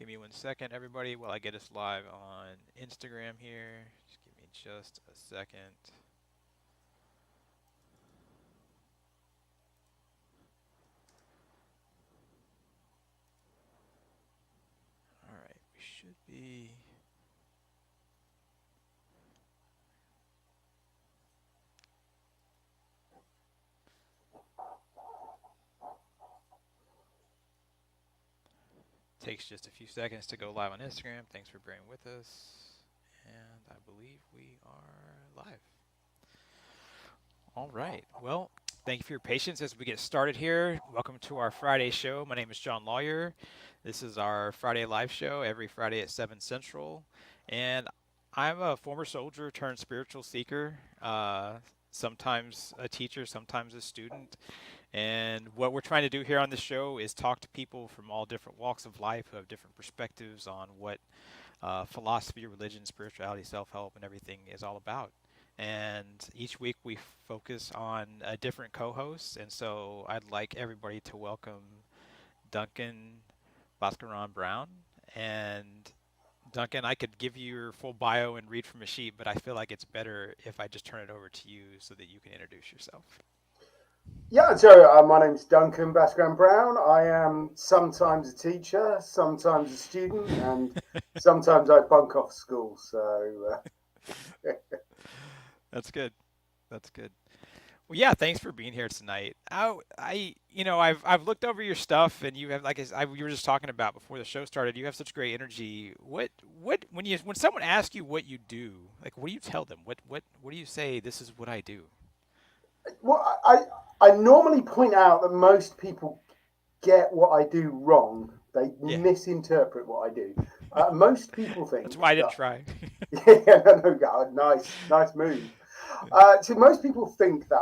Give me 1 second, everybody, while I get us live on Instagram here. Just give me just a second. All right, we should be. Takes just a few seconds to go live on Instagram. Thanks for bearing with us. And I believe we are live. All right. Well, thank you for your patience as we get started here. Welcome to our Friday show. My name is John Lawyer. This is our Friday live show every Friday at 7 Central. And I'm a former soldier turned spiritual seeker, sometimes a teacher, sometimes a student. And what we're trying to do here on this show is talk to people from all different walks of life who have different perspectives on what philosophy, religion, spirituality, self help, and everything is all about. And each week we focus on a different co host. And so I'd like everybody to welcome Duncan Bhaskaran Brown. And Duncan, I could give you your full bio and read from a sheet, but I feel like it's better if I just turn it over to you so that you can introduce yourself. Yeah, so my name's Duncan Baskram Brown. I am sometimes a teacher, sometimes a student, and sometimes I bunk off school. That's good. That's good. Well, yeah, thanks for being here tonight. I've looked over your stuff, and you have, like we were just talking about before the show started. You have such great energy. When someone asks you what you do, like, what do you tell them? What do you say? This is what I do. well, I normally point out that most people get what I do wrong. They Yeah, misinterpret what I do. Most people that's think why I didn't that. try. Yeah, no, God, nice move. So most people think that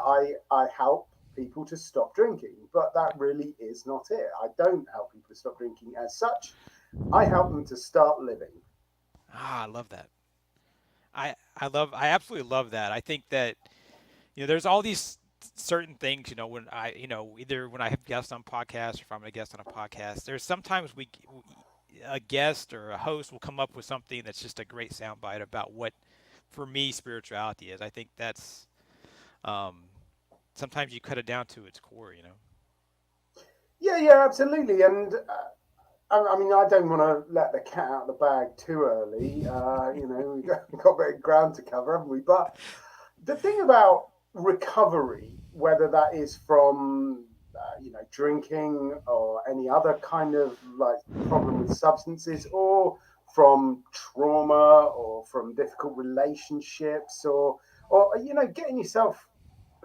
I help people to stop drinking, but that really is not it. I don't help people to stop drinking as such. I help them to start living. I love that. I absolutely love that. I think that there's all these certain things, when either when I have guests on podcasts or if I'm a guest on a podcast, there's sometimes a guest or a host will come up with something that's just a great soundbite about what, for me, spirituality is. I think that's um, sometimes you cut it down to its core. Yeah, absolutely. And I mean, I don't want to let the cat out of the bag too early. We've got a bit of ground to cover, haven't we? But the thing about recovery, whether that is from drinking or any other kind of like problem with substances, or from trauma, or from difficult relationships, or getting yourself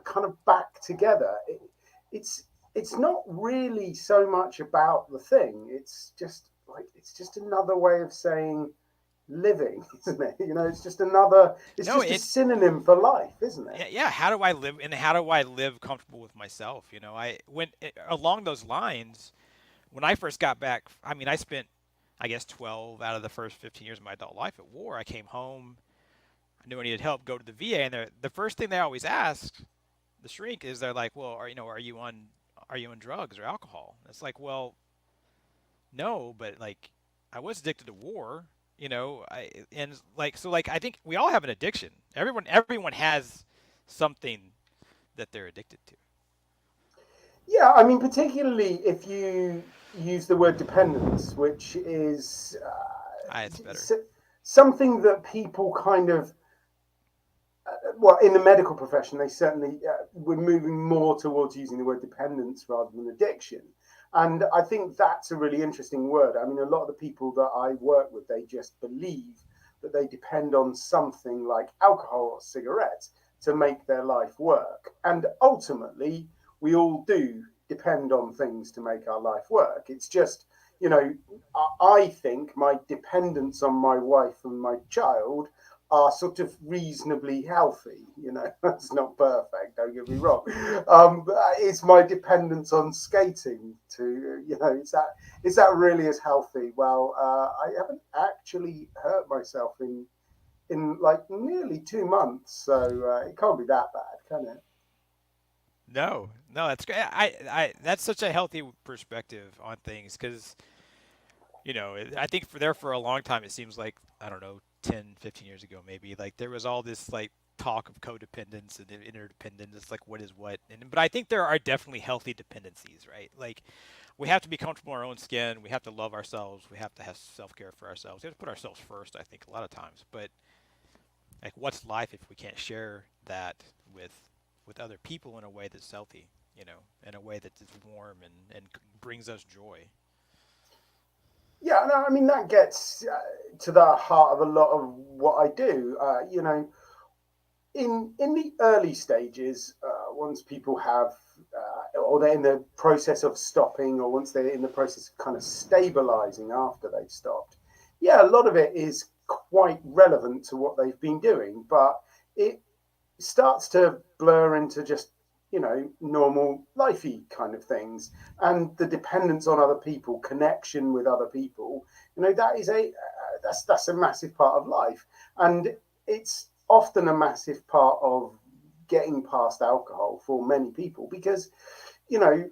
kind of back together, it's it's not really so much about the thing. It's just another way of saying living, isn't it? It's just another. It's No, just a it synonym for life, isn't it? yeah. How do I live, and how do I live comfortable with myself? I when along those lines, when I first got back, I mean, I spent, I guess, 12 out of the first 15 years of my adult life at war. I came home. I knew I needed help. Go to the VA, and the first thing they always ask the shrink is, they're like, "Well, are you on drugs or alcohol?" And it's like, well, no, but like, I was addicted to war. I think we all have an addiction. Everyone has something that they're addicted to. Yeah, I mean, particularly if you use the word dependence, which is It's better. something that people kind of well, in the medical profession, they certainly we're moving more towards using the word dependence rather than addiction. And I think that's a really interesting word. I mean, a lot of the people that I work with, they just believe that they depend on something like alcohol or cigarettes to make their life work. And ultimately, we all do depend on things to make our life work. It's just, you know, I think my dependence on my wife and my child are sort of reasonably healthy. That's not perfect. Don't get me wrong. It's my dependence on skating to, is that really as healthy? Well, I haven't actually hurt myself in like nearly 2 months, so it can't be that bad, can it? No, no, that's great. That's such a healthy perspective on things, because I think for a long time, it seems like, I don't know, 10, 15 years ago, maybe, like there was all this like talk of codependence and interdependence. It's like, what is what? But I think there are definitely healthy dependencies, right? Like we have to be comfortable in our own skin. We have to love ourselves. We have to have self care for ourselves. We have to put ourselves first, I think, a lot of times. But like, what's life if we can't share that with other people in a way that's healthy, in a way that is warm and brings us joy. Yeah, no, I mean that gets to the heart of a lot of what I do. In the early stages, once people have, or they're in the process of stopping, or once they're in the process of kind of stabilizing after they've stopped, yeah, a lot of it is quite relevant to what they've been doing, but it starts to blur into just normal lifey kind of things, and the dependence on other people, connection with other people, that is a that's a massive part of life, and it's often a massive part of getting past alcohol for many people, because you know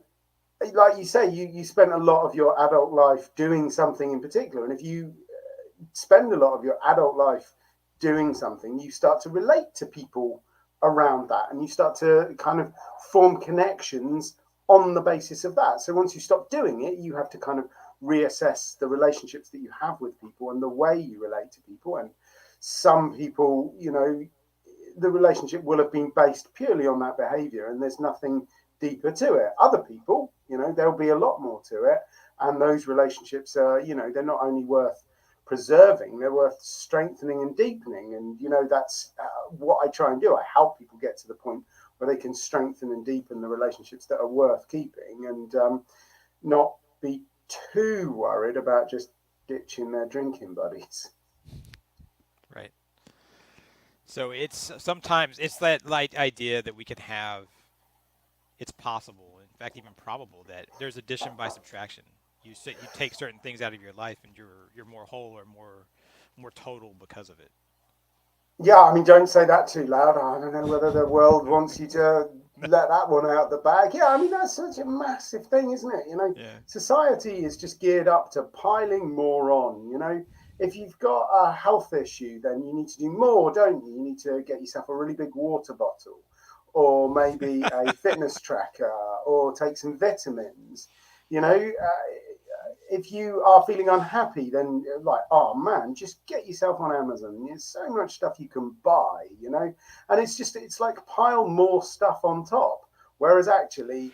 like you say, you spent a lot of your adult life doing something in particular, and if you spend a lot of your adult life doing something, you start to relate to people around that, and you start to kind of form connections on the basis of that. So once you stop doing it, you have to kind of reassess the relationships that you have with people and the way you relate to people. And some people, the relationship will have been based purely on that behavior, and there's nothing deeper to it. Other people, there'll be a lot more to it, and those relationships are, they're not only worth preserving, they're worth strengthening and deepening. And that's what I try and do. I help people get to the point where they can strengthen and deepen the relationships that are worth keeping, and not be too worried about just ditching their drinking buddies. Right. So it's sometimes it's that light idea that we can have. It's possible, in fact, even probable, that there's addition by subtraction. You take certain things out of your life, and you're more whole or more total because of it. Yeah, I mean, don't say that too loud. I don't know whether the world wants you to let that one out the bag. Yeah, I mean, that's such a massive thing, isn't it? Yeah. Society is just geared up to piling more on. If you've got a health issue, then you need to do more, don't you? You need to get yourself a really big water bottle, or maybe a fitness tracker, or take some vitamins. If you are feeling unhappy, then like, oh man, just get yourself on Amazon. There's so much stuff you can buy, and it's like pile more stuff on top. Whereas actually,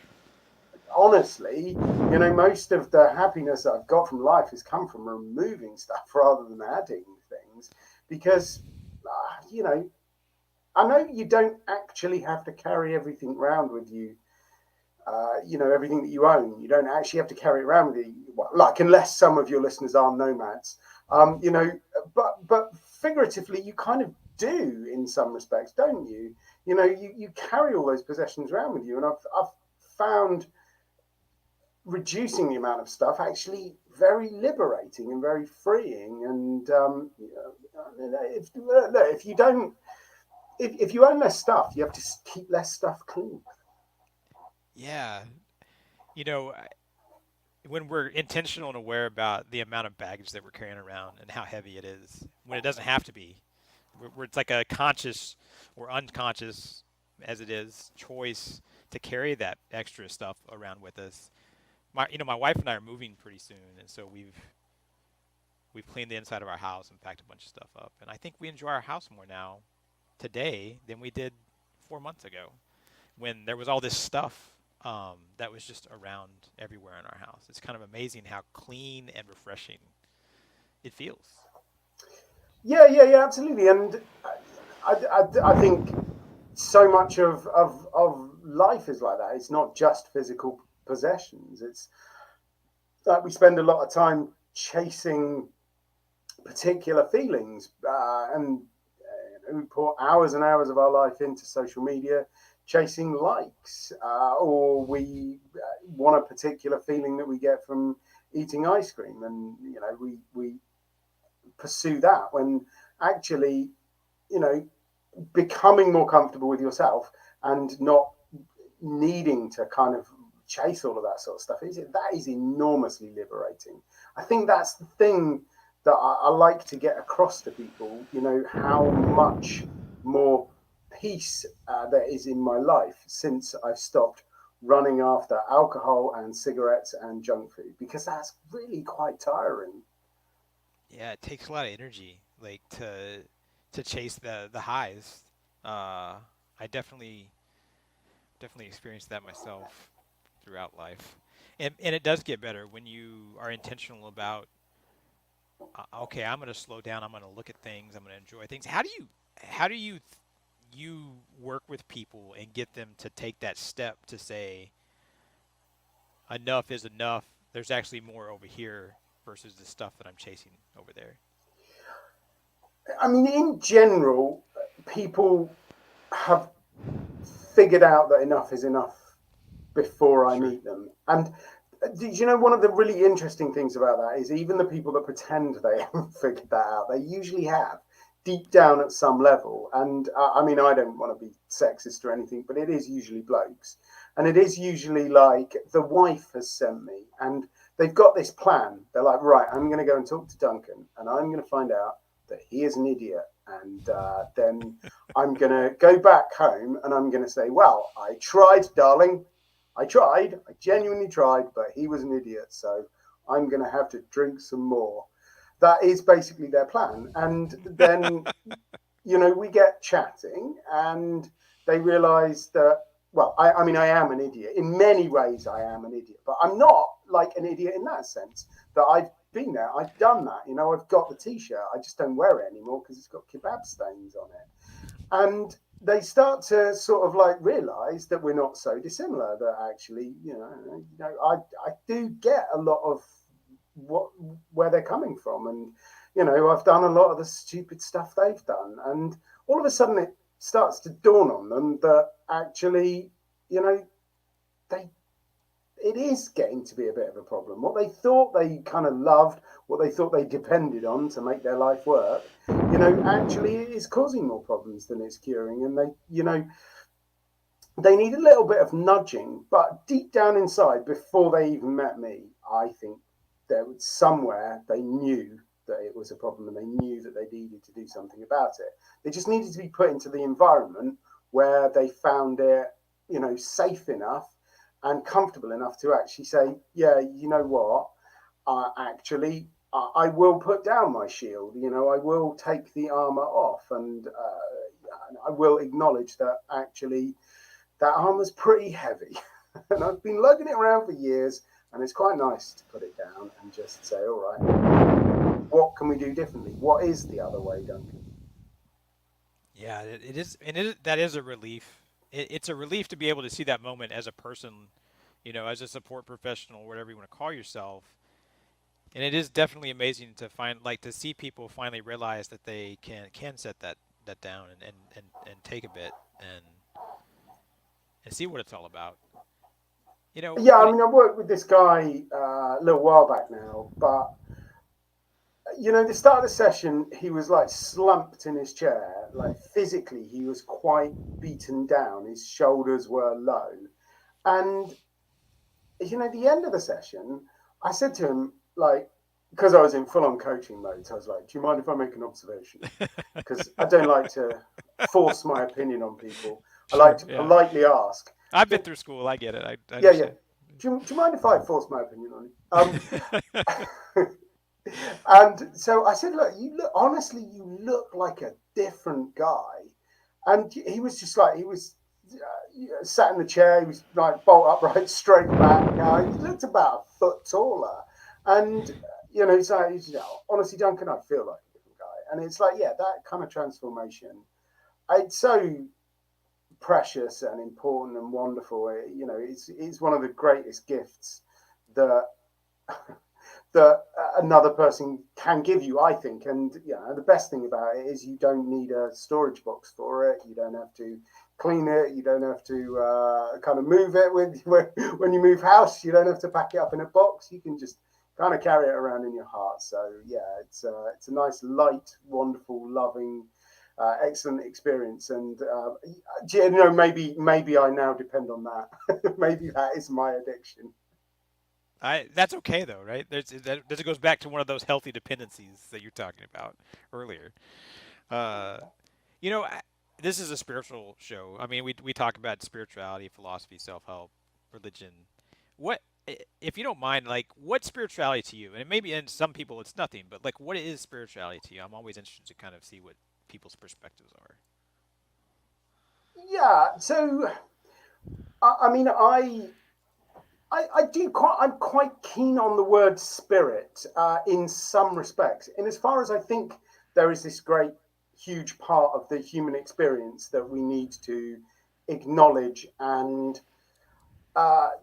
honestly, most of the happiness that I've got from life has come from removing stuff rather than adding things, because you know I know you don't actually have to carry everything around with you, everything that you own. You don't actually have to carry it around with you, well, like, unless some of your listeners are nomads. Um, you know, but figuratively, you kind of do in some respects, don't you? You carry all those possessions around with you, and I've found reducing the amount of stuff actually very liberating and very freeing. And if you don't, if you own less stuff, you have to keep less stuff clean. Yeah. You know, when we're intentional and aware about the amount of baggage that we're carrying around and how heavy it is, when it doesn't have to be, where it's like a conscious or unconscious, as it is, choice to carry that extra stuff around with us. My wife and I are moving pretty soon, and so we've cleaned the inside of our house and packed a bunch of stuff up, and I think we enjoy our house more now today than we did 4 months ago, when there was all this stuff that was just around everywhere in our house. It's kind of amazing how clean and refreshing it feels. Yeah, absolutely. And I think so much of life is like that. It's not just physical possessions. It's like we spend a lot of time chasing particular feelings, and we pour hours and hours of our life into social media chasing likes, or we want a particular feeling that we get from eating ice cream, and we pursue that, when actually, you know becoming more comfortable with yourself and not needing to kind of chase all of that sort of stuff, that is enormously liberating. I think that's the thing that I like to get across to people, how much more peace there is in my life since I've stopped running after alcohol and cigarettes and junk food, because that's really quite tiring. Yeah, it takes a lot of energy, like to chase the highs. I definitely experienced that myself throughout life, and it does get better when you are intentional about okay, I'm going to slow down. I'm going to look at things. I'm going to enjoy things. How do you work with people and get them to take that step to say enough is enough? There's actually more over here versus the stuff that I'm chasing over there. I mean, in general, people have figured out that enough is enough before I Sure. meet them. And did you know one of the really interesting things about that is even the people that pretend they haven't figured that out, they usually have deep down at some level. And I mean, I don't want to be sexist or anything, but it is usually blokes. And it is usually like the wife has sent me and they've got this plan. They're like, right, I'm going to go and talk to Duncan and I'm going to find out that he is an idiot. And then I'm going to go back home and I'm going to say, well, I tried, darling. I tried. I genuinely tried, but he was an idiot. So I'm going to have to drink some more. That is basically their plan. And then, we get chatting and they realize that, well, I mean, I am an idiot. In many ways, I am an idiot, but I'm not like an idiot in that sense that I've been there. I've done that. I've got the t shirt. I just don't wear it anymore because it's got kebab stains on it. And they start to sort of like realize that we're not so dissimilar, that actually, I do get a lot of what where they're coming from, and I've done a lot of the stupid stuff they've done, and all of a sudden it starts to dawn on them that actually, you know they it is getting to be a bit of a problem. What they thought they kind of loved, what they thought they depended on to make their life work, actually it is causing more problems than it's curing. And they need a little bit of nudging, but deep down inside, before they even met me, I think there was somewhere they knew that it was a problem and they knew that they needed to do something about it. They just needed to be put into the environment where they found it, safe enough and comfortable enough to actually say, yeah, you know what, actually, I will put down my shield. I will take the armor off, and I will acknowledge that actually that armor's pretty heavy, and I've been lugging it around for years, and it's quite nice to put it down and just say, all right, what can we do differently? What is the other way, Duncan? Yeah, it is, and that is a relief. It's a relief to be able to see that moment as a person, as a support professional, whatever you want to call yourself. And it is definitely amazing to find, like, to see people finally realize that they can set that down and take a bit and see what it's all about. Yeah, I When mean, I worked with this guy a little while back now, but the start of the session, he was like slumped in his chair, like physically, he was quite beaten down. His shoulders were low, and the end of the session, I said to him, like, because I was in full on coaching mode, so I was like, do you mind if I make an observation? Because I don't like to force my opinion on people. I like Sure, to yeah, politely ask. I've been Do, through school. I get it. I yeah, yeah. understand. Do you mind if I force my opinion on you? And so I said, look, honestly, you look like a different guy. And he was just like, he was sat in the chair, he was like bolt upright, straight back. He looked about a foot taller. And, honestly, Duncan, I feel like a different guy. And it's like, yeah, that kind of transformation, it's so precious and important and wonderful. It's one of the greatest gifts that that another person can give you, I think. And the best thing about it is you don't need a storage box for it. You don't have to clean it. You don't have to kind of move it when you move house. You don't have to pack it up in a box. You can just kind of carry it around in your heart. So yeah, it's a nice, light, wonderful, loving excellent experience, and you know, maybe I now depend on that. Maybe that is my addiction. I that's okay though, right? That goes back to one of those healthy dependencies that you're talking about earlier. Uh, you know, this is a spiritual show. I mean, we talk about spirituality, philosophy, self help, religion. What, if you don't mind, like, what's spirituality to you? And maybe in some people it's nothing, but like, what is spirituality to you? I'm always interested to kind of see what people's perspectives are. Yeah, so I mean, I do quite. I'm quite keen on the word spirit in some respects. In as far as I think there is this great, huge part of the human experience that we need to acknowledge and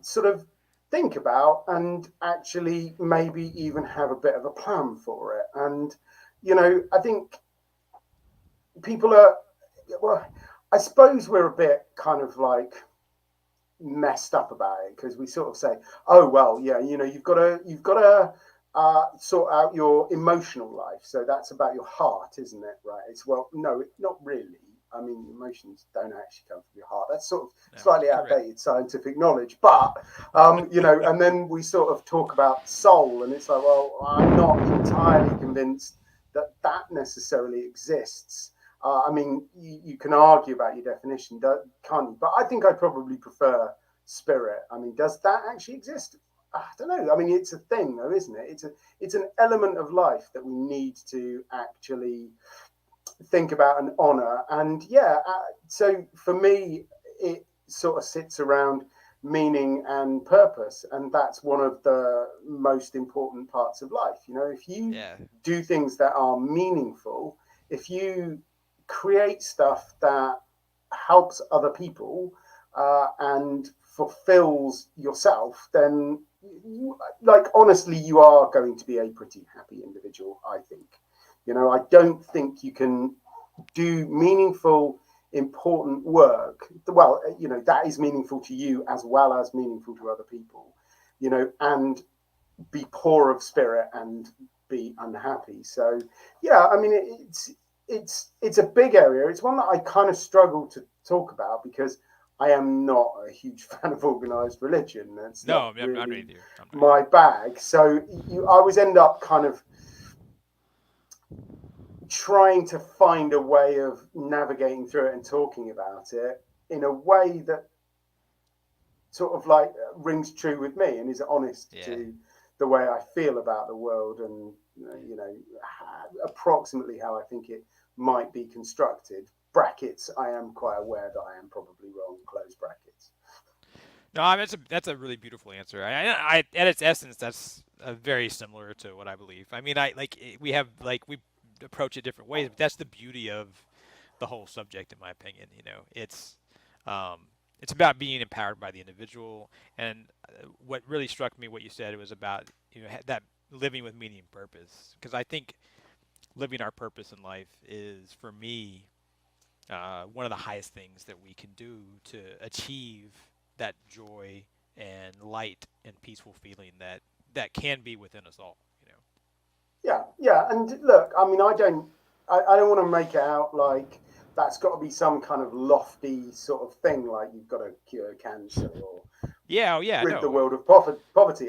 sort of think about, and actually maybe even have a bit of a plan for it. And you know, I think people are. Well, I suppose we're a bit kind of like messed up about it because we sort of say, "Oh well, yeah, you know, you've got to sort out your emotional life, so that's about your heart, isn't it?" Right? It's well, no, not really. I mean, emotions don't actually come from your heart. That's sort of No, slightly correct. outdated scientific knowledge, but you know, and then we sort of talk about soul, and it's like, well, I'm not entirely convinced that that necessarily exists. I mean, you can argue about your definition, can't you? But I think I probably prefer spirit. I mean, does that actually exist? I don't know. I mean, it's a thing, though, isn't it? It's an element of life that we need to actually think about and honor. And yeah, so for me, it sort of sits around meaning and purpose, and that's one of the most important parts of life. You know, if you Yeah. do things that are meaningful, if you create stuff that helps other people and fulfills yourself, then you, like, honestly, you are going to be a pretty happy individual, I think. You know, I don't think you can do meaningful, important work. Well, you know, that is meaningful to you as well as meaningful to other people, you know, and be poor of spirit and be unhappy. So, yeah, I mean, it's a big area. It's one that I kind of struggle to talk about because I am not a huge fan of organized religion. That's No, not I'm really right here. I'm right my here. bag. So you I always end up kind of trying to find a way of navigating through it and talking about it in a way that sort of like rings true with me and is honest Yeah. to the way I feel about the world, and you know, approximately how I think it might be constructed. Brackets. I am quite aware that I am probably wrong. Close brackets. No, I mean, that's a really beautiful answer. At its essence, that's very similar to what I believe. I mean, we have like we approach it different ways, but that's the beauty of the whole subject, in my opinion. You know, um, it's about being empowered by the individual, and what really struck me, what you said, it was about that living with meaning and purpose. Because I think living our purpose in life is, for me, one of the highest things that we can do to achieve that joy and light and peaceful feeling that can be within us all. You know. Yeah, yeah. And look, I mean, I don't want to make it out like that's got to be some kind of lofty sort of thing, like you've got to cure cancer or Yeah. Oh, yeah. rid the No. world of poverty.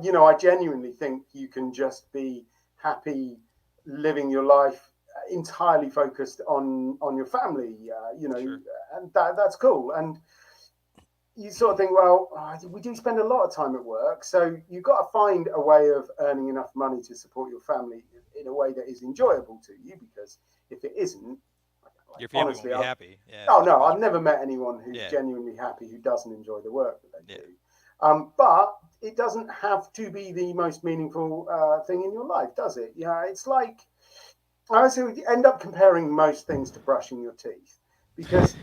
You know, I genuinely think you can just be happy living your life entirely focused on your family. You know, Sure. and that's cool. And you sort of think, well, we do spend a lot of time at work, so you've got to find a way of earning enough money to support your family in a way that is enjoyable to you. Because if it isn't, like, Your family won't honestly, be happy. Yeah. oh That'll no, I've miserable. never met anyone who's Yeah. genuinely happy who doesn't enjoy the work that they Yeah. do. But it doesn't have to be the most meaningful thing in your life, does it? Yeah, it's like I also end up comparing most things to brushing your teeth because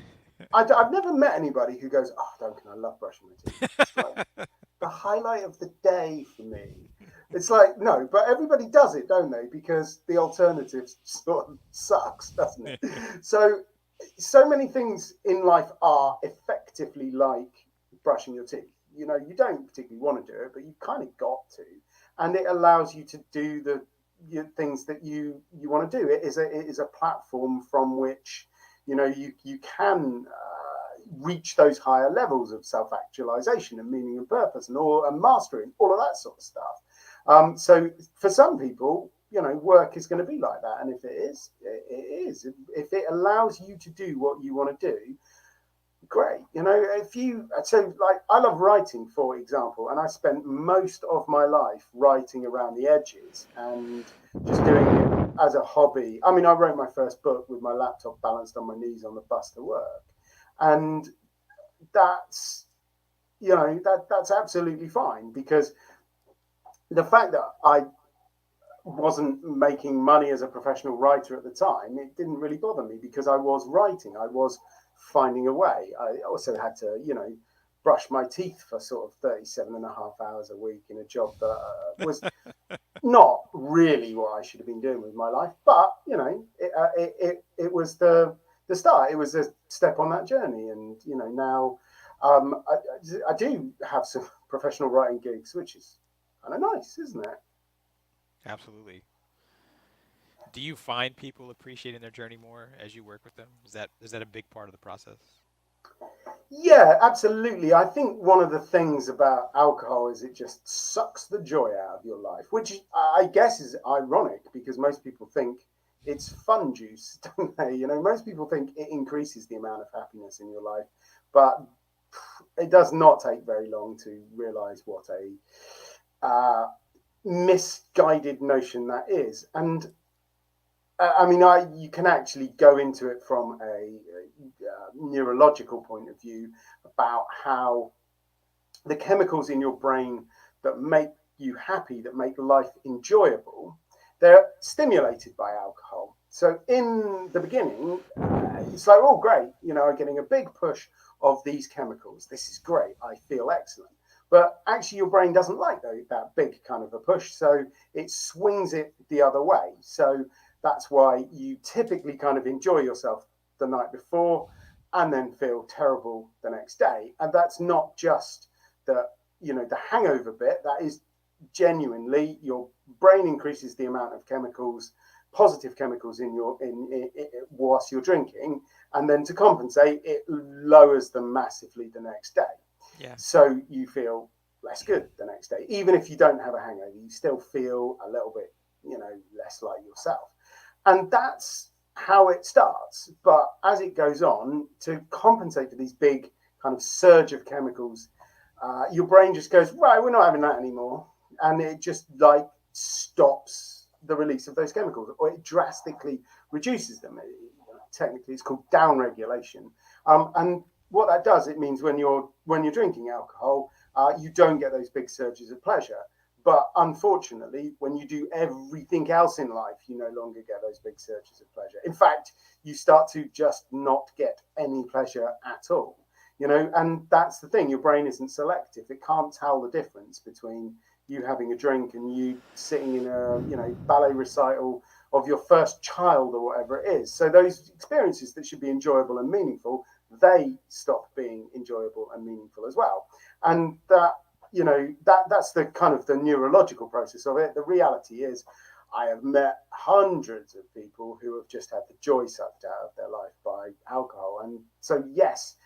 I've never met anybody who goes, "Oh, Duncan, I love brushing my teeth." It's like the highlight of the day for me. It's like, no, but everybody does it, don't they? Because the alternative sort of sucks, doesn't it? So many things in life are effectively like brushing your teeth. You know, you don't particularly want to do it, but you kind of got to, and it allows you to do things that you want to do. It is a platform from which you can reach those higher levels of self actualization and meaning and purpose and mastering all of that sort of stuff. So for some people, work is going to be like that, and if it is, it is. If it allows you to do what you want to do, great. If you so like, I love writing, for example, and I spent most of my life writing around the edges and just doing it as a hobby. I mean, I wrote my first book with my laptop balanced on my knees on the bus to work, and that's that's absolutely fine, because the fact that I wasn't making money as a professional writer at the time, it didn't really bother me, because I was writing, I was finding a way. I also had to, brush my teeth for sort of 37 and a half hours a week in a job that was not really what I should have been doing with my life. But, it was the start. It was a step on that journey. And, now I do have some professional writing gigs, which is kind of nice, isn't it? Absolutely. Do you find people appreciating their journey more as you work with them? Is that a big part of the process? Yeah, absolutely. I think one of the things about alcohol is it just sucks the joy out of your life, which I guess is ironic, because most people think it's fun juice, don't they? Most people think it increases the amount of happiness in your life, but it does not take very long to realize what a misguided notion that is. And I mean, you can actually go into it from a neurological point of view, about how the chemicals in your brain that make you happy, that make life enjoyable, they're stimulated by alcohol. So in the beginning, it's like, oh, great, I'm getting a big push of these chemicals. This is great. I feel excellent. But actually, your brain doesn't like that big kind of a push. So it swings it the other way. So that's why you typically kind of enjoy yourself the night before and then feel terrible the next day. And that's not just the hangover bit. That is genuinely your brain increases the amount of chemicals, positive chemicals in whilst you're drinking, and then to compensate, it lowers them massively the next day. Yeah. So you feel less good the next day. Even if you don't have a hangover, you still feel a little bit, less like yourself. And that's how it starts. But as it goes on, to compensate for these big kind of surge of chemicals, your brain just goes, right, we're not having that anymore. And it just like stops the release of those chemicals, or it drastically reduces them. Technically, it's called down regulation. And what that does, it means when you're drinking alcohol, you don't get those big surges of pleasure. But unfortunately, when you do everything else in life, you no longer get those big surges of pleasure. In fact, you start to just not get any pleasure at all. And that's the thing. Your brain isn't selective. It can't tell the difference between you having a drink and you sitting in a ballet recital of your first child or whatever it is. So those experiences that should be enjoyable and meaningful, they stop being enjoyable and meaningful as well. And that's the kind of the neurological process of it. The reality is, I have met hundreds of people who have just had the joy sucked out of their life by alcohol. And so, yes,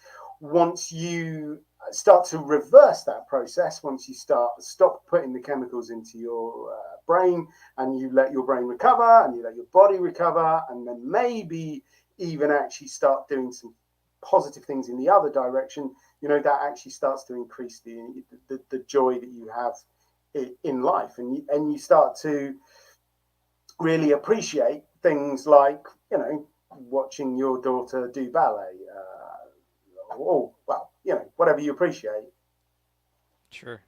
once you start to reverse that process, once you stop putting the chemicals into your brain, and you let your brain recover and you let your body recover, and then maybe even actually start doing some positive things in the other direction, that actually starts to increase the joy that you have in life, and you start to really appreciate things like watching your daughter do ballet, or well, whatever you appreciate. Sure.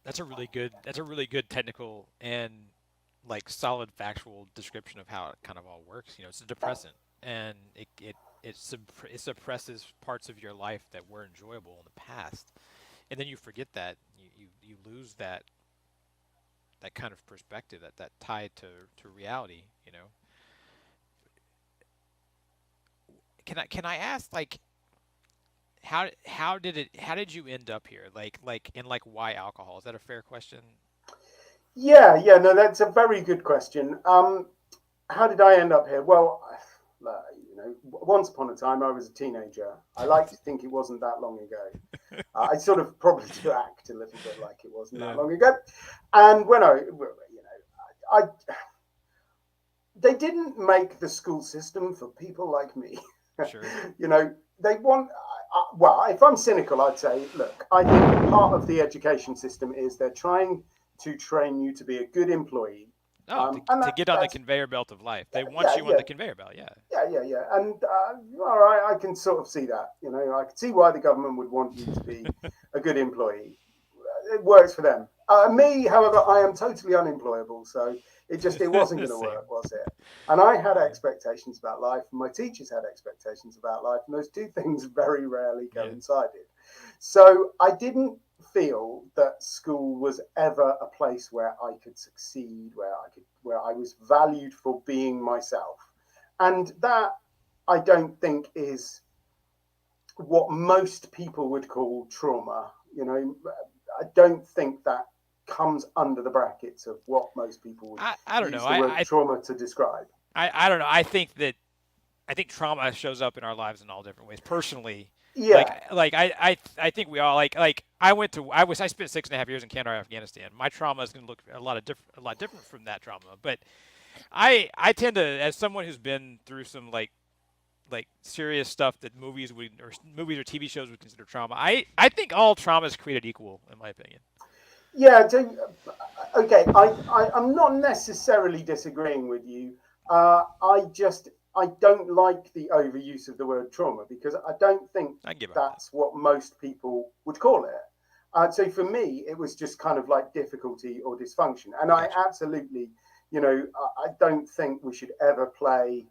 That's a really good technical and like solid factual description of how it kind of all works. It's a depressant, and it suppresses parts of your life that were enjoyable in the past, and then you forget that you lose that kind of perspective, that tied to reality. Can I ask, like, how did you end up here, like, and like, why alcohol? Is that a fair question? Yeah, yeah, no, that's a very good question. How did I end up here? Well, once upon a time I was a teenager. I like to think it wasn't that long ago. I sort of probably do act a little bit like it wasn't that Yeah, long ago. And when I they didn't make the school system for people like me. sure. you know, they want. Well, if I'm cynical, I'd say, look, I think part of the education system is they're trying to train you to be a good employee, Oh, and to get on the that's conveyor belt of life. They want yeah, you on yeah, the conveyor belt. Yeah. yeah. And all right, I can sort of see that. I can see why the government would want you to be a good employee. It works for them. Me, however, I am totally unemployable, so it wasn't going to Same. work, was it? And I had Yeah. expectations about life, and my teachers had expectations about life, and those two things very rarely Yeah. coincided. So I didn't feel that school was ever a place where I could succeed, where I was valued for being myself, and that I don't think is what most people would call trauma. I don't think that comes under the brackets of what most people would I don't know. use the word trauma to describe. I don't know. I think trauma shows up in our lives in all different ways. Personally, Yeah, I think we all I spent 6.5 years in Kandahar, Afghanistan. My trauma is going to look a lot different from that trauma. But I tend to, as someone who's been through some like serious stuff that movies or TV shows would consider trauma. I think all trauma is created equal, in my opinion. yeah. Okay, I'm not necessarily disagreeing with you. I don't like the overuse of the word trauma because I don't think I can get behind that. that's what most people would call it. So for me, it was just kind of like difficulty or dysfunction, and I Gotcha. absolutely, I don't think we should ever play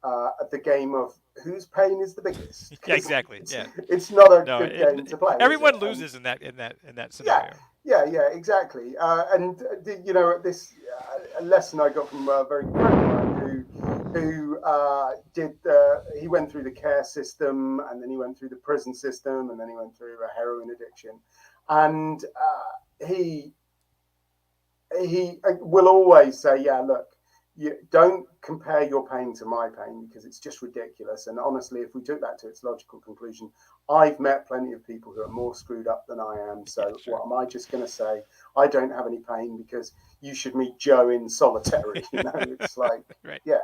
the game of whose pain is the biggest Yeah, because exactly. Yeah. it's not a No, good game to play, is it? everyone And loses in that yeah, scenario. yeah, exactly. This a lesson I got from a very good friend of mine who he went through the care system, and then he went through the prison system, and then he went through a heroin addiction, and he will always say, yeah, look, you don't compare your pain to my pain because it's just ridiculous. And honestly, if we took that to its logical conclusion, I've met plenty of people who are more screwed up than I am. Yeah, So sure. what am I just going to say? I don't have any pain because you should meet Joe in solitary. It's like, Right. yeah,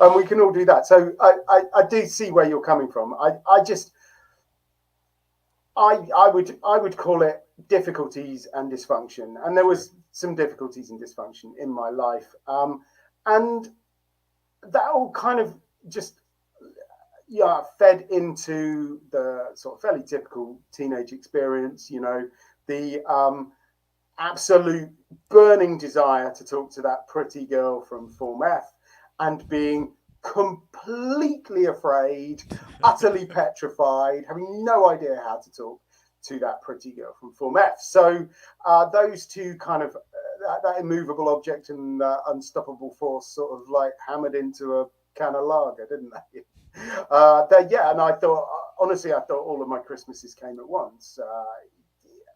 and we can all do that. So I do see where you're coming from. I would call it difficulties and dysfunction, and there Sure. was some difficulties and dysfunction in my life, and that all kind of just fed into the sort of fairly typical teenage experience. The absolute burning desire to talk to that pretty girl from Form F, and being completely afraid, utterly petrified, having no idea how to talk to that pretty girl from Form F. So those two kind of that immovable object and unstoppable force sort of like hammered into a can of lager, didn't they? Yeah, and I thought, honestly, I thought all of my Christmases came at once.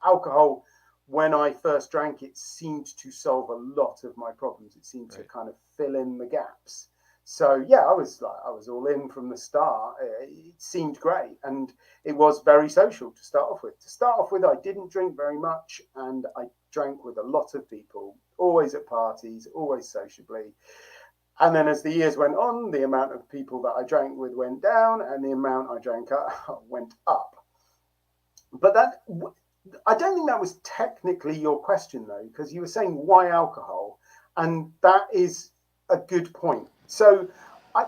Alcohol, when I first drank it, seemed to solve a lot of my problems. It seemed to Right. kind of fill in the gaps. So yeah, I was all in from the start. It seemed great, and it was very social to start off with. To start off with, I didn't drink very much, and I drank with a lot of people, always at parties, always sociably. And then as the years went on, the amount of people that I drank with went down, and the amount I drank went up. But I don't think that was technically your question, though, because you were saying why alcohol, and that is a good point. So I,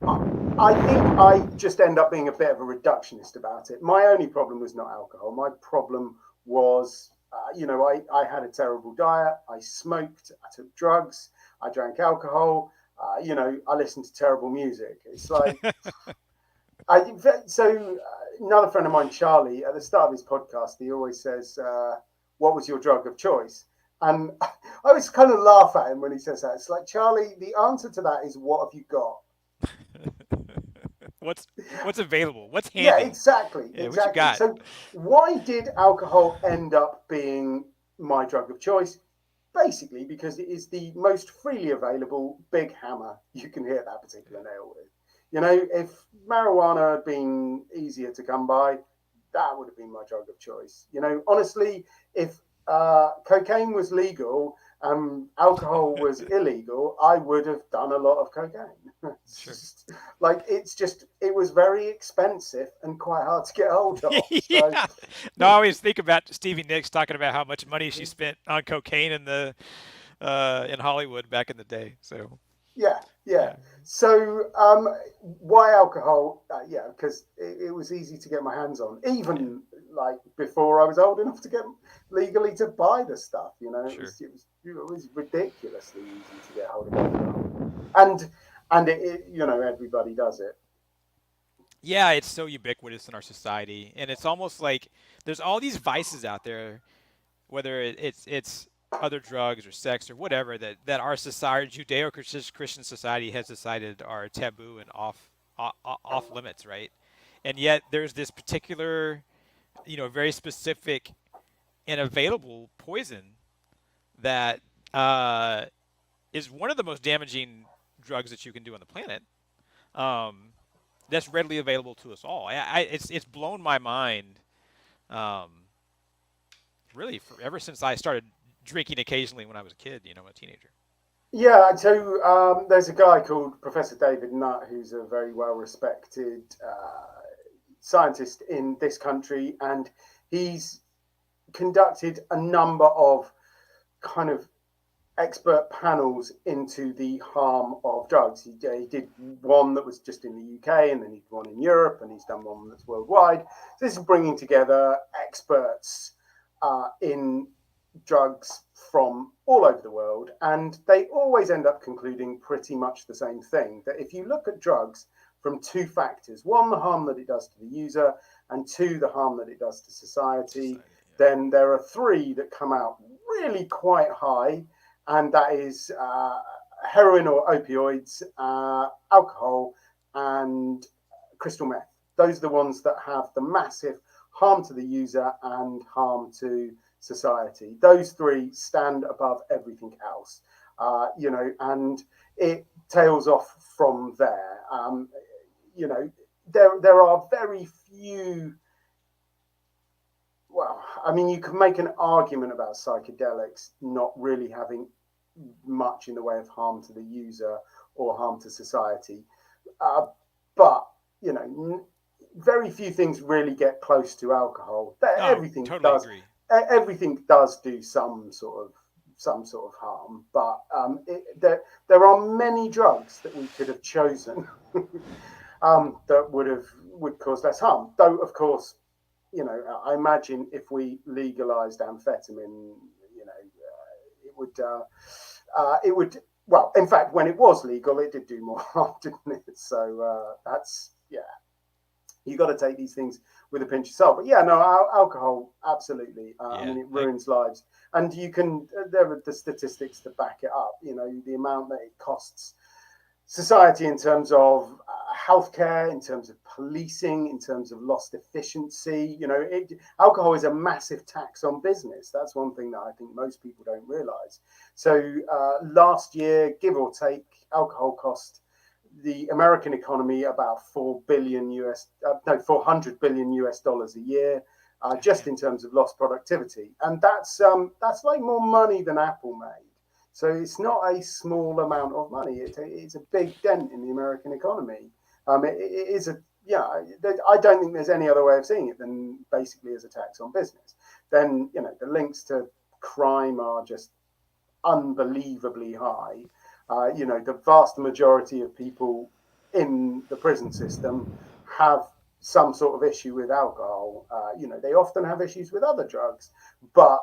I think I just end up being a bit of a reductionist about it. My only problem was not alcohol. My problem was, I had a terrible diet. I smoked. I took drugs. I drank alcohol. I listened to terrible music. It's like I so another friend of mine, Charlie, at the start of his podcast, he always says, "What was your drug of choice?" And I always kind of laugh at him when he says that. It's like, Charlie, the answer to that is, "What have you got?" what's what's available? What's Yeah, handy? exactly, Yeah, what you exactly. got? So why did alcohol end up being my drug of choice? basically because it is the most freely available big hammer you can hit that particular nail with. You know, if marijuana had been easier to come by, that would have been my drug of choice. You know, honestly, if cocaine was legal and alcohol was illegal, I would have done a lot of cocaine. It's Sure. just, like, it was very expensive and quite hard to get hold of. So Yeah. No, I always think about Stevie Nicks talking about how much money she spent on cocaine in Hollywood back in the day. So yeah, yeah. yeah, So why alcohol? Yeah, because it was easy to get my hands on, yeah, even like before I was old enough to get legally to buy the stuff. You know, sure. it was ridiculously easy to get hold of alcohol, and you know, everybody does it. Yeah, it's so ubiquitous in our society, and it's almost like there's all these vices out there, whether it's other drugs or sex or whatever that our society, Judeo-Christian society, has decided are taboo and off limits, right? And yet there's this particular, very specific and available poison that uh, is one of the most damaging drugs that you can do on the planet. Um, that's readily available to us all. It's blown my mind, um, really, ever since I started drinking occasionally when I was a kid. A teenager. Yeah, so there's a guy called Professor David Nutt, who's a very well respected scientist in this country, and he's conducted a number of kind of expert panels into the harm of drugs. He did one that was just in the UK, and then he did one in Europe, and he's done one that's worldwide. So this is bringing together experts in drugs from all over the world, and they always end up concluding pretty much the same thing, that if you look at drugs from two factors, one, the harm that it does to the user, and two, the harm that it does to society, Society. then there are three that come out really quite high, and that is heroin or opioids, alcohol, and crystal meth. Those are the ones that have the massive harm to the user and harm to society. Those three stand above everything else, you know, and it tails off from there. You know, there are very few. Well, I mean, you can make an argument about psychedelics not really having much in the way of harm to the user or harm to society. Uh, but, you know, very few things really get close to alcohol. No, totally agree. Everything does do some sort of harm, but there are many drugs that we could have chosen that would cause less harm. Though, of course, you know, I imagine if we legalized amphetamine, you know, it would. Well, in fact, when it was legal, it did do more harm, didn't it? So that's yeah. You got to take these things with a pinch of salt. But yeah, no, alcohol, absolutely. I Yeah, mean, it ruins lives, and you can. There are the statistics to back it up. You know, the amount that it costs society in terms of healthcare, in terms of policing, in terms of lost efficiency. You know, alcohol is a massive tax on business. That's one thing that I think most people don't realize. So last year, give or take, alcohol cost the American economy about 400 billion US dollars a year, God just damn. in terms of lost productivity, and that's like more money than Apple made. So it's not a small amount of money. It's a big dent in the American economy. It is a yeah. I don't think there's any other way of seeing it than basically as a tax on business. Then you know the links to crime are just unbelievably high. You know, the vast majority of people in the prison system have some sort of issue with alcohol. You know, they often have issues with other drugs, but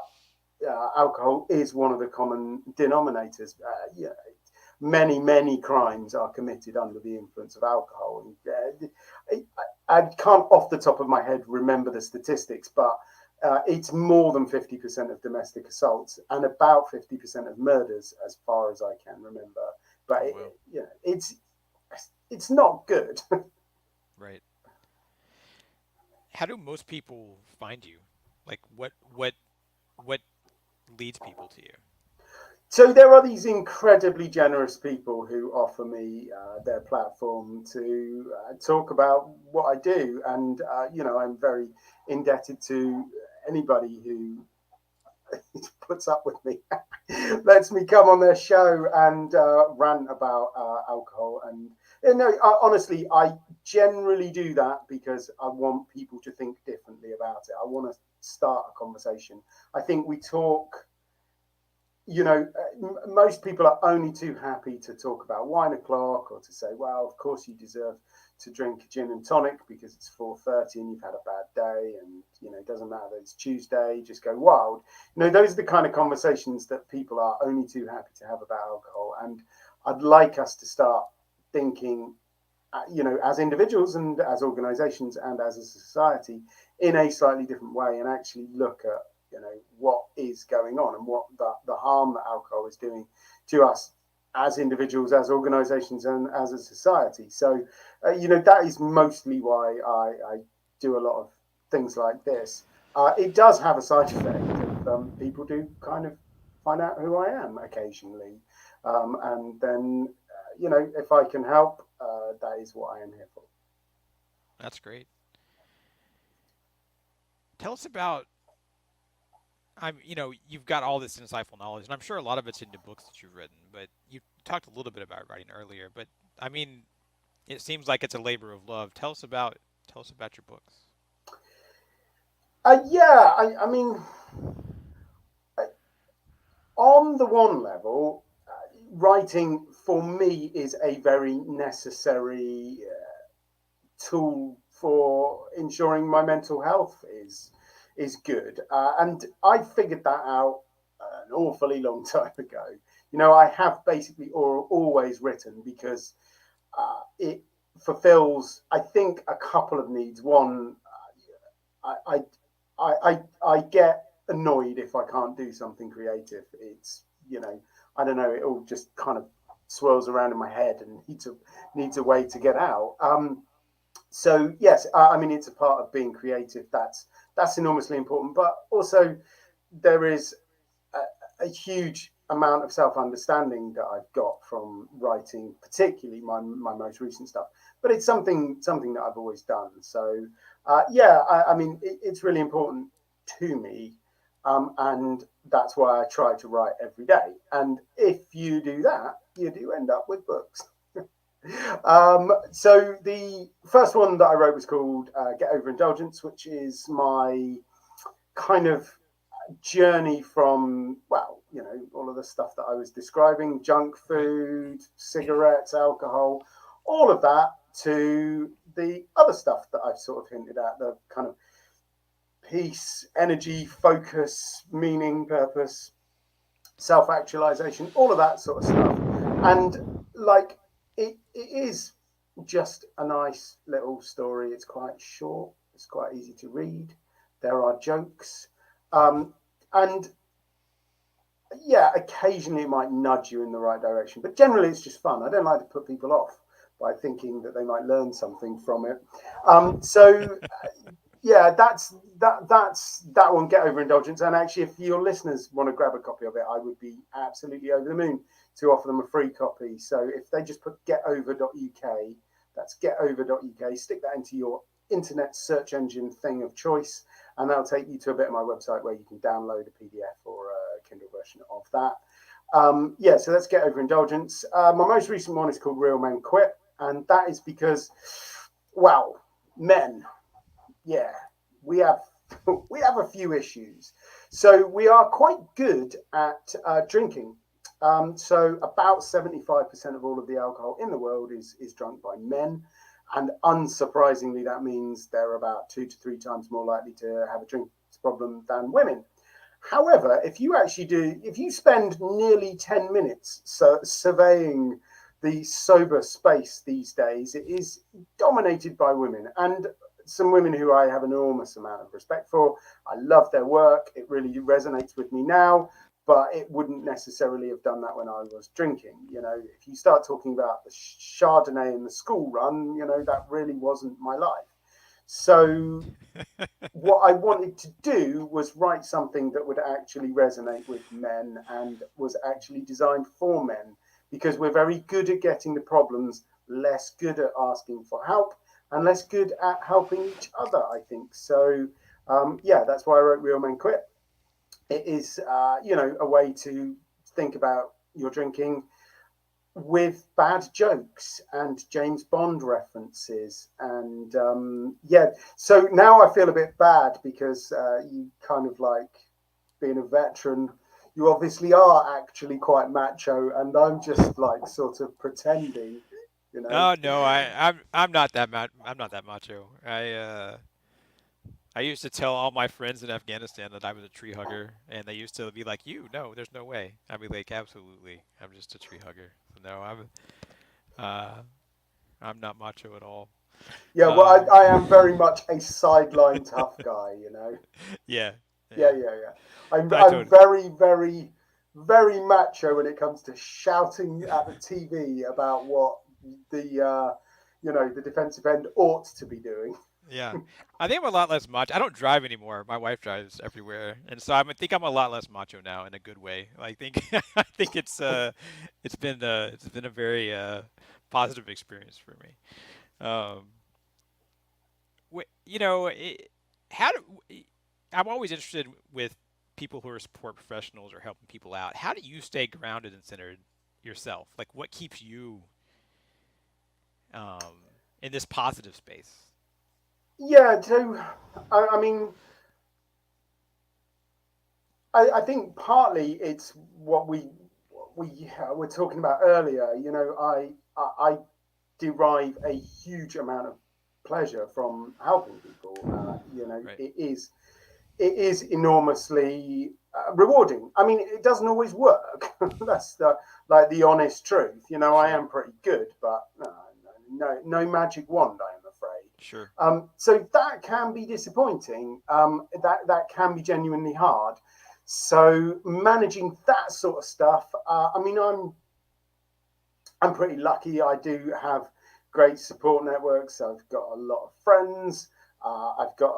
alcohol is one of the common denominators. Yeah, many crimes are committed under the influence of alcohol. I can't, off the top of my head, remember the statistics, but it's more than 50% of domestic assaults and about 50% of murders, as far as I can remember. But Oh well. you know, it's not good. Right. How do most people find you? Like what leads people to you? So there are these incredibly generous people who offer me their platform to talk about what I do, and I'm very indebted to anybody who puts up with me, lets me come on their show and rant about alcohol. And honestly, I generally do that because I want people to think differently about it. I want to start a conversation. I think we talk, most people are only too happy to talk about wine o'clock or to say, well, of course you deserve to drink a gin and tonic because it's 4:30 and you've had a bad day, and it doesn't matter that it's Tuesday, just go wild. Those are the kind of conversations that people are only too happy to have about alcohol, and I'd like us to start thinking, as individuals and as organizations and as a society in a slightly different way, and actually look at what is going on and what the harm that alcohol is doing to us as individuals, as organizations, and as a society. So that is mostly why I do a lot of things like this. It does have a side effect of people do kind of find out who I am occasionally, and then if I can help, that is what I am here for. That's great. Tell us about you've got all this insightful knowledge, and I'm sure a lot of it's into books that you've written, but you talked a little bit about writing earlier, but I mean, it seems like it's a labor of love. Tell us about your books. Yeah, I mean, on the one level, writing for me is a very necessary tool for ensuring my mental health is good, and I figured that out an awfully long time ago. I have basically always written because it fulfills, I think, a couple of needs. One, I I get annoyed if I can't do something creative. It's I don't know. It all just kind of swirls around in my head and needs a way to get out. So yes, I mean it's a part of being creative. That's enormously important. But also there is a huge amount of self-understanding that I've got from writing, particularly my most recent stuff. But it's something that I've always done. So yeah, I mean it's really important to me, and that's why I try to write every day. And if you do that, you do end up with books. So the first one that I wrote was called Get Over Indulgence, which is my kind of journey from, well, all of the stuff that I was describing, junk Right. food, cigarettes, alcohol, all of that, to the other stuff that I've sort of hinted at, the kind of peace, energy, focus, meaning, purpose, self actualization, all of that sort of stuff. And like it is just a nice little story. It's quite short, it's quite easy to read. There are jokes. And yeah, occasionally it might nudge you in the right direction, but generally it's just fun. I don't like to put people off by thinking that they might learn something from it. So yeah, that's that one. Get Over Indulgence. And actually, if your listeners want to grab a copy of it, I would be absolutely over the moon to offer them a free copy. So if they just put getover.uk, that's getover.uk, stick that into your internet search engine thing of choice, and that'll take you to a bit of my website where you can download a PDF or a Kindle version of that. Yeah, so let's Get Over Indulgence. My most recent one is called Real Men Quit, and that is because, well, men, yeah, we have we have a few issues. So we are quite good at drinking. So about 75% of all of the alcohol in the world is drunk by men. And unsurprisingly, that means they're about 2 to 3 times more likely to have a drinking problem than women. However, if you spend nearly 10 minutes surveying the sober space these days, it is dominated by women, and some women who I have an enormous amount of respect for. I love their work. It really resonates with me now, but it wouldn't necessarily have done that when I was drinking. If you start talking about the Chardonnay and the school run, that really wasn't my life. So what I wanted to do was write something that would actually resonate with men and was actually designed for men, because we're very good at getting the problems, less good at asking for help, and less good at helping each other, I think. So, yeah, that's why I wrote Real Men Quit. It is, a way to think about your drinking with bad jokes and James Bond references. And yeah, so now I feel a bit bad because you kind of like being a veteran. You obviously are actually quite macho, and I'm just like sort of pretending, you know. Oh no, I'm not that I'm not that macho. I used to tell all my friends in Afghanistan that I was a tree hugger, and they used to be like, "You, no, there's no way." I'd be like, "Absolutely, I'm just a tree hugger." So no, uh, I'm not macho at all. Yeah, well, Um, I am very much a sideline tough guy, you know. yeah, Yeah, yeah, yeah, yeah. I'm I very, very, very macho when it comes to shouting at the TV about what the the defensive end ought to be doing. yeah. I think I'm a lot less macho. I don't drive anymore. My wife drives everywhere, and so I think I'm a lot less macho now in a good way. I think I think it's been a very positive experience for me. Um, how do I'm always interested with people who are support professionals or helping people out. How do you stay grounded and centered yourself? Like, what keeps you um, in this positive space? Yeah, so I mean, I think partly it's what we were talking about earlier. You know, I derive a huge amount of pleasure from helping people. Right. It is enormously rewarding. I mean, it doesn't always work. That's the honest truth. You know, I Sure. am pretty good, but no magic wand, I am afraid. Sure. So that can be disappointing. That can be genuinely hard. So managing that sort of stuff. I mean, I'm pretty lucky. I do have great support networks. I've got a lot of friends. I've got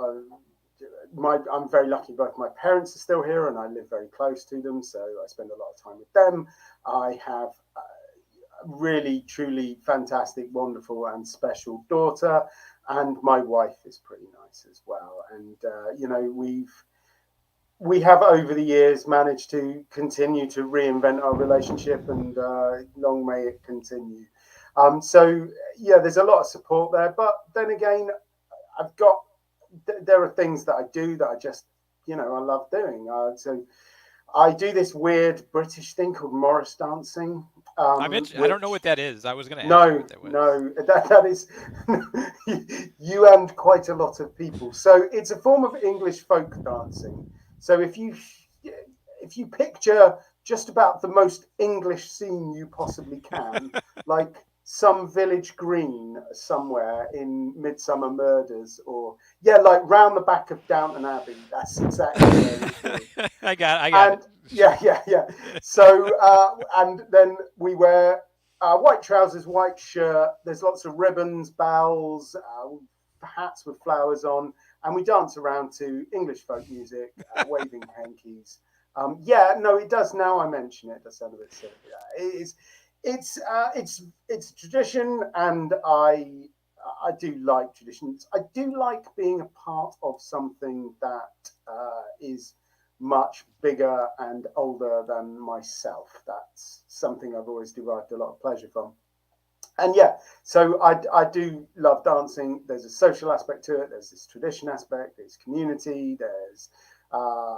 I'm very lucky. Both my parents are still here, and I live very close to them, so I spend a lot of time with them. I have a really, truly fantastic, wonderful, and special daughter, and my wife is pretty nice as well. And we have over the years managed to continue to reinvent our relationship, and long may it continue. So yeah, there's a lot of support there, but then again, I've got there are things that I do that I just I love doing. So I do this weird British thing called Morris dancing, I don't know what which that is. I was going to ask you no, what that was. no, that is you and quite a lot of people. So it's a form of English folk dancing. So if you picture just about the most English scene you possibly can, like some village green somewhere in Midsummer Murders, or yeah, like round the back of Downton Abbey. That's exactly where we'd be. I got it. And Sure. yeah, yeah, yeah. So and then we wear white trousers, white shirt. There's lots of ribbons, bells, hats with flowers on, and we dance around to English folk music, waving hankies. Yeah, no, it does. Now I mention it, it does sound a bit silly. Yeah, it is. It's a tradition, and I do like traditions. I do like being a part of something that is much bigger and older than myself. That's something I've always derived a lot of pleasure from. And yeah, so I do love dancing. There's a social aspect to it. There's this tradition aspect. There's community. There's uh,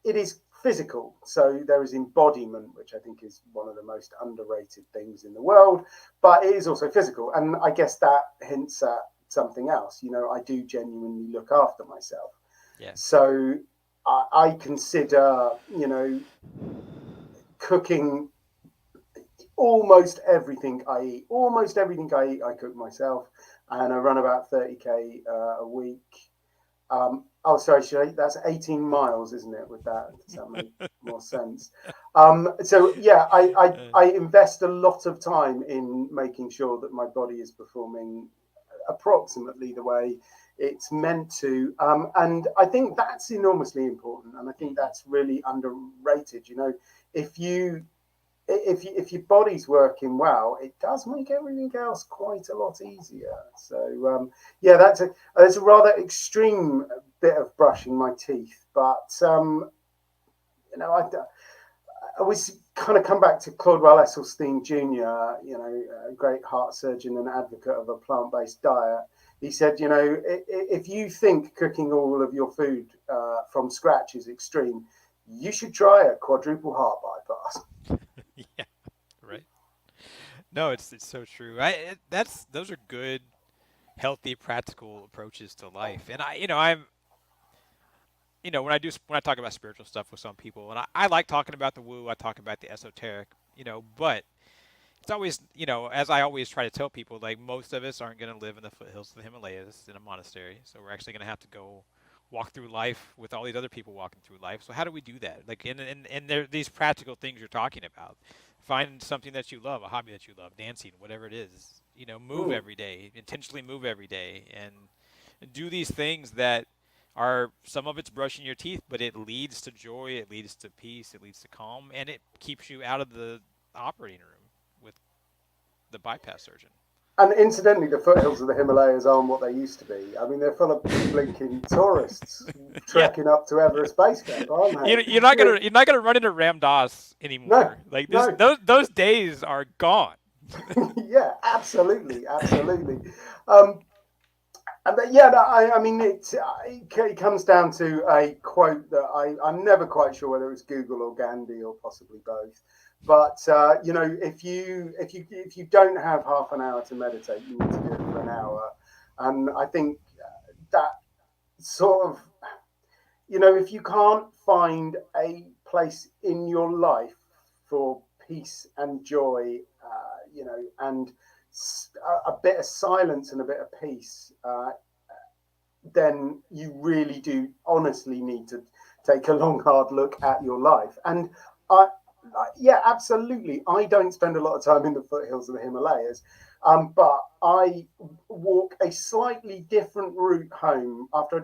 it is physical. So there is embodiment, which I think is one of the most underrated things in the world. But it is also physical, and I guess that hints at something else. You know, I do genuinely look after myself. Yeah. So I consider, cooking almost everything I eat, I cook myself, and I run about 30k a week. Oh, sorry, that's 18 miles, isn't it? With that, does that make more sense? So yeah, I invest a lot of time in making sure that my body is performing approximately the way it's meant to. And I think that's enormously important, and I think Hmm. that's really underrated. You know, if you if your body's working well, it does make everything else quite a lot easier. So yeah, that's a rather extreme bit of brushing my teeth, but you know, I was kind of come back to Claudewell Esselstyn Jr., you know, a great heart surgeon and advocate of a plant based diet. He said, you know, if you think cooking all of your food from scratch is extreme, you should try a quadruple heart bypass. Yeah, right. No, it's so true. That's those are good, healthy, practical approaches to life. And when I talk about spiritual stuff with some people, and I like talking about the woo, I talk about the esoteric, but it's always, as I always try to tell people, like most of us aren't going to live in the foothills of the Himalayas in a monastery. So we're actually going to have to go walk through life with all these other people walking through life. So how do we do that? Like, and there these practical things you're talking about. Find something that you love, a hobby that you love, dancing, whatever it is. Move Mm. every day, intentionally move every day, and do these things that are some of it's brushing your teeth, but it leads to joy, it leads to peace, it leads to calm, and it keeps you out of the operating room with the bypass surgeon. And incidentally, the foothills of the Himalayas aren't what they used to be. I mean, they're full of blinking tourists Yeah, trekking up to Everest Base Camp, aren't you're they? not gonna you're not gonna run into Ram Dass No, anymore. Like this, no. those days are gone. Yeah, absolutely, absolutely. Um, but yeah, no, I mean, it comes down to a quote that I'm never quite sure whether it's Google or Gandhi or possibly both. But you know, if you don't have half an hour to meditate, you need to do it for an hour. And I think that sort of, you know, if you can't find a place in your life for peace and joy, you know, and a bit of silence and a bit of peace, then you really do honestly need to take a long, hard look at your life. And I, yeah, absolutely. I don't spend a lot of time in the foothills of the Himalayas, but I walk a slightly different route home after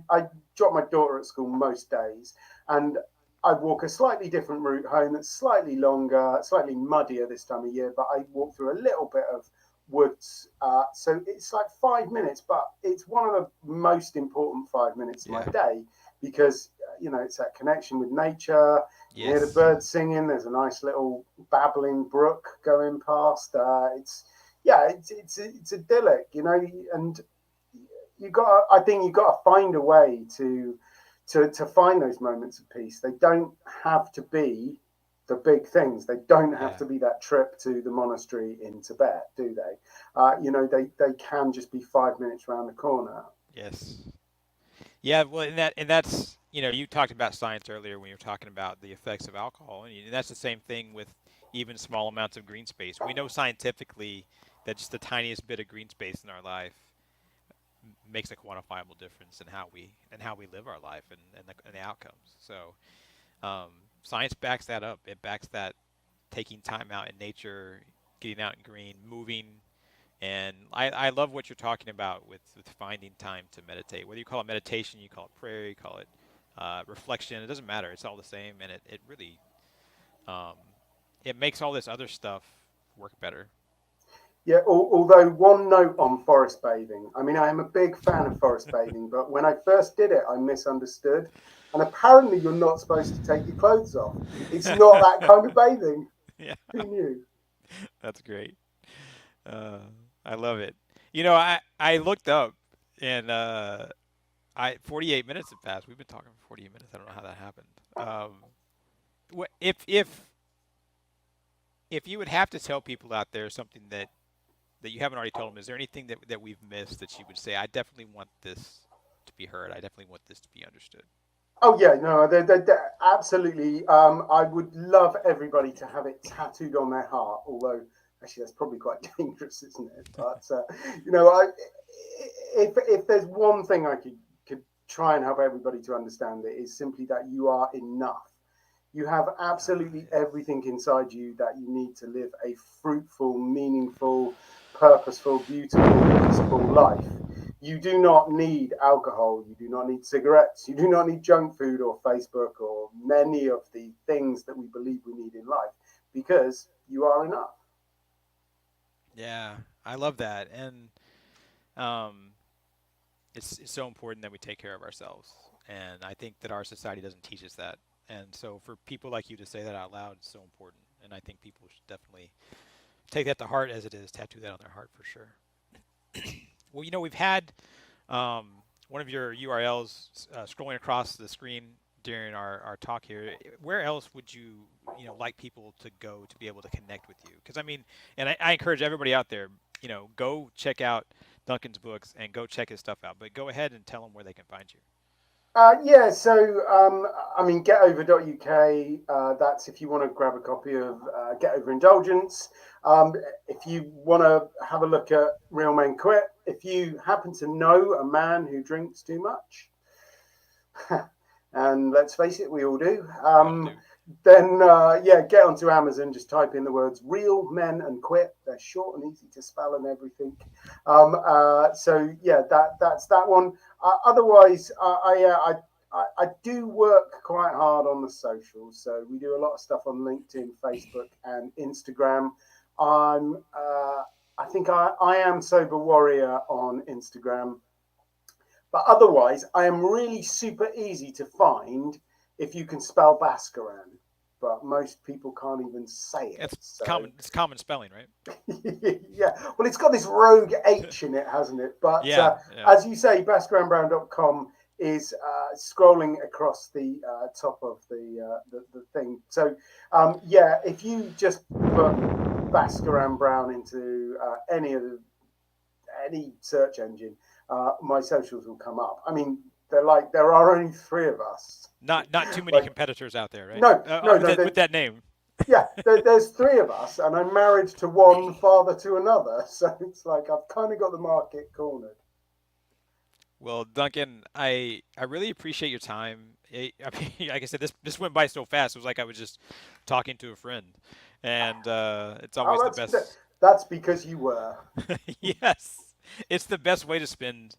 I drop my daughter at school most days, and I walk a slightly different route home that's slightly longer, slightly muddier this time of year, but I walk through a little bit of woods. So it's like 5 minutes, but it's one of the most important 5 minutes of my Yeah. day because you know it's that connection with nature. You hear the Yes. birds singing. There's a nice little babbling brook going past. It's yeah, it's idyllic, you know, and you got. I think you got to find a way to find those moments of peace. They don't have to be the big things. They don't have Yeah. to be that trip to the monastery in Tibet, do they? You know, they can just be 5 minutes around the corner. Yes. Yeah. Well, and that's you talked about science earlier when you were talking about the effects of alcohol, and that's the same thing with even small amounts of green space. We know scientifically that just the tiniest bit of green space in our life makes a quantifiable difference in how we live our life and the outcomes. So um, science backs that up. It backs that taking time out in nature, getting out in green, moving. And I love what you're talking about with finding time to meditate. Whether you call it meditation, you call it prayer, you call it reflection, it doesn't matter. It's all the same, and it really um, it makes all this other stuff work better. Yeah, although one note on forest bathing. I mean, I am a big fan of forest bathing, but when I first did it, I misunderstood. And apparently, you're not supposed to take your clothes off. It's not that kind of bathing. Yeah, Who knew? that's great. Uh, I love it. I looked up and I 48 minutes have passed. We've been talking for 48 minutes. I don't know how that happened. If you would have to tell people out there something that you haven't already told them, is there anything that we've missed that you would say, I definitely want this to be heard. I definitely want this to be understood. Oh yeah, no, they're absolutely. I would love everybody to have it tattooed on their heart. Although, actually, that's probably quite dangerous, isn't it? But you know, if there's one thing I could try and help everybody to understand, it is simply that you are enough. You have absolutely Yeah. everything inside you that you need to live a fruitful, meaningful, purposeful, beautiful, peaceful life. You do not need alcohol. You do not need cigarettes. You do not need junk food or Facebook or many of the things that we believe we need in life because you are enough. Yeah, I love that, and um, it's so important that we take care of ourselves, and I think that our society doesn't teach us that. And so for people like you to say that out loud is so important, and I think people should definitely take that to heart as it is, tattoo that on their heart for sure. Well, we've had um, one of your URLs scrolling across the screen during our talk here. Where else would you, like people to go to be able to connect with you? Because I mean, and I encourage everybody out there, go check out Duncan's books and go check his stuff out. But go ahead and tell them where they can find you. Yeah, so I mean, getover.uk, that's if you want to grab a copy of Get Over Indulgence. If you want to have a look at Real Men Quit, if you happen to know a man who drinks too much, and let's face it, we all do. We all do. Then yeah, get onto Amazon. Just type in the words "real men" and "quit." They're short and easy to spell and everything. So yeah, that's that one. Otherwise, I do work quite hard on the socials. So we do a lot of stuff on LinkedIn, Facebook, and Instagram. I'm I think I am Sober Warrior on Instagram. But otherwise, I am really super easy to find if you can spell Bascaran. But most people can't even say it. It's So, common. It's common spelling, right? yeah. Well, it's got this rogue H in it, hasn't it? But Yeah, yeah. as you say, bascaranbrown.com is scrolling across the top of the thing. So, yeah, if you just put Bascaran Brown into any search engine, my socials will come up. I mean, they're like there are only three of us. Not too many Like competitors out there, right? no, no, With no. that name. Yeah, there's three of us, and I'm married to one, father to another. So it's like I've kind of got the market cornered. Well, Duncan, I really appreciate your time. I mean, like I said, this went by so fast. It was like I was just talking to a friend, and it's Oh, always the best. that's because you were. Yes, it's the best way to spend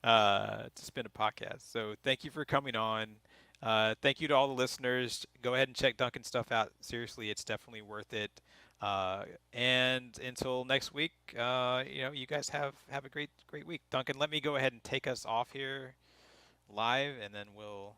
a podcast. So thank you for coming on. Thank you to all the listeners. Go ahead and check Duncan's stuff out. Seriously, it's definitely worth it. And until next week, you guys have a great week. Duncan, let me go ahead and take us off here live, and then we'll